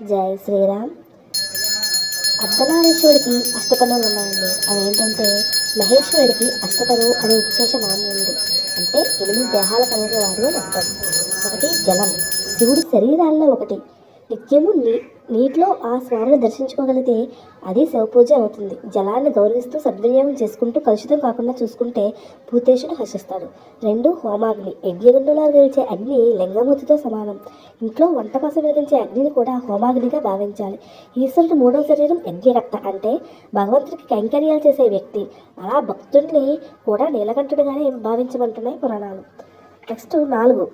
జై శ్రీరామ్. అర్ధనారీశ్వరుడికి అష్టకన్నులు ఉన్నాయండి. అవి ఏంటంటే మహేశ్వరుడికి అష్టకను అనే విశేష నామం ఉంది. అంటే 8 దేహాల కలిగిన వాడు అని అర్థం. ఒకటి జలం, శివుడి శరీరాల్లో ఒకటి. నిత్యము నీటిలో ఆ స్వామిని దర్శించుకోగలిగితే అది శివపూజ అవుతుంది. జలాన్ని గౌరవిస్తూ సద్వినియోగం చేసుకుంటూ కలుషితం కాకుండా చూసుకుంటే భూతేశుడు హర్షిస్తాడు. 2 హోమాగ్ని, యజ్ఞగుండంలో వెలిచే అగ్ని లింగమూర్తితో సమానం. ఇంట్లో వంట కోసం వెలిగించే అగ్నిని కూడా హోమాగ్నిగా భావించాలి. ఈశ్వరుడు 3వ శరీరం యజ్ఞరక్త, అంటే భగవంతుడికి కైంకర్యాలు చేసే వ్యక్తి. అలా భక్తుడిని కూడా నీలకంఠుడిగానే భావించమంటున్నాయి పురాణాలు. నెక్స్ట్ 4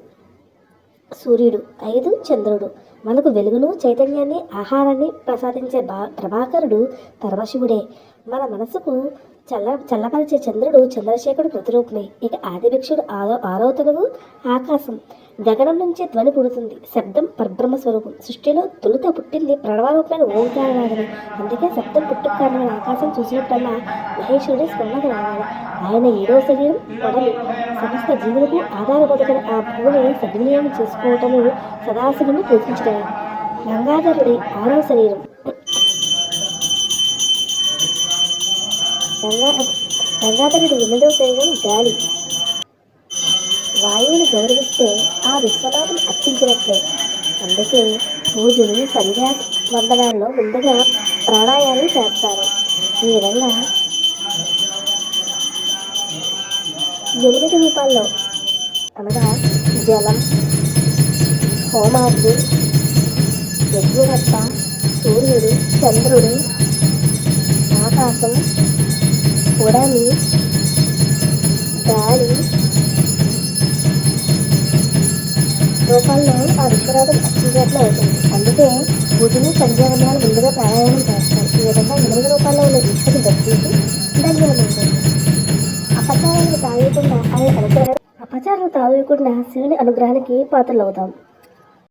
సూర్యుడు. 5 చంద్రుడు. మనకు వెలుగును, చైతన్యాన్ని, ఆహారాన్ని ప్రసాదించే ప్రభాకరుడు పరమశివుడే. మన మనసుకు చల్లపరిచే చంద్రుడు చంద్రశేఖరుడు ప్రతిరూపమే. ఇక ఆదిభిక్షుడు 6వ తనువు ఆకాశం. గగనం నుంచి ధ్వని పుడుతుంది. శబ్దం పరబ్రహ్మ స్వరూపం. సృష్టిలో తొలుత పుట్టింది ప్రణవారూపమైన ఓంకారనాథమే. అందుకే శబ్దం పుట్టుకు కారణమైన ఆకాశం చూసినప్పుడల్లా మహేశ్వరుడి స్మరణకు రావాలి. ఆయన 7వ శరీరం కొడలి. సమస్త జీవులకు ఆధారపడుతున్న ఆ భూమిని సద్వినియోగం చేసుకోవటము సదాశివుని పూజించడమే. గంగాధరుడి 6వ శరీరం. గంగాధరుడి 8వ శరీరం గాలి. వాయువుని గౌరవిస్తే ఆ విశ్వనాథుని అర్పించినట్లే. అందుకే పూజలు, సంధ్యా వందనాల్లో ముందుగా ప్రాణాయామం చేస్తారు. ఈ విధంగా 8 రూపాల్లో అనగా జలం, హోమాగ్ని, యజ్ఞరక్త, సూర్యుడు, చంద్రుడు, ఆకాశం, ఉడమి, గాలి రూపాల్లో ఆ విశ్వనాథం అర్చించేట్లు అవుతుంది. అందుకే పూజలు, సంధ్యావందనాలు ముందుగా ప్రాణాయామం చేస్తారు. ఈ విధంగా 8 రూపాల్లో ఉన్న ఈశ్వరుని దర్శించి ధన్యవాదం ఉంటుంది. అపచారాలు తాగకుండా శివుని అనుగ్రహానికి పాత్రలవుతాం.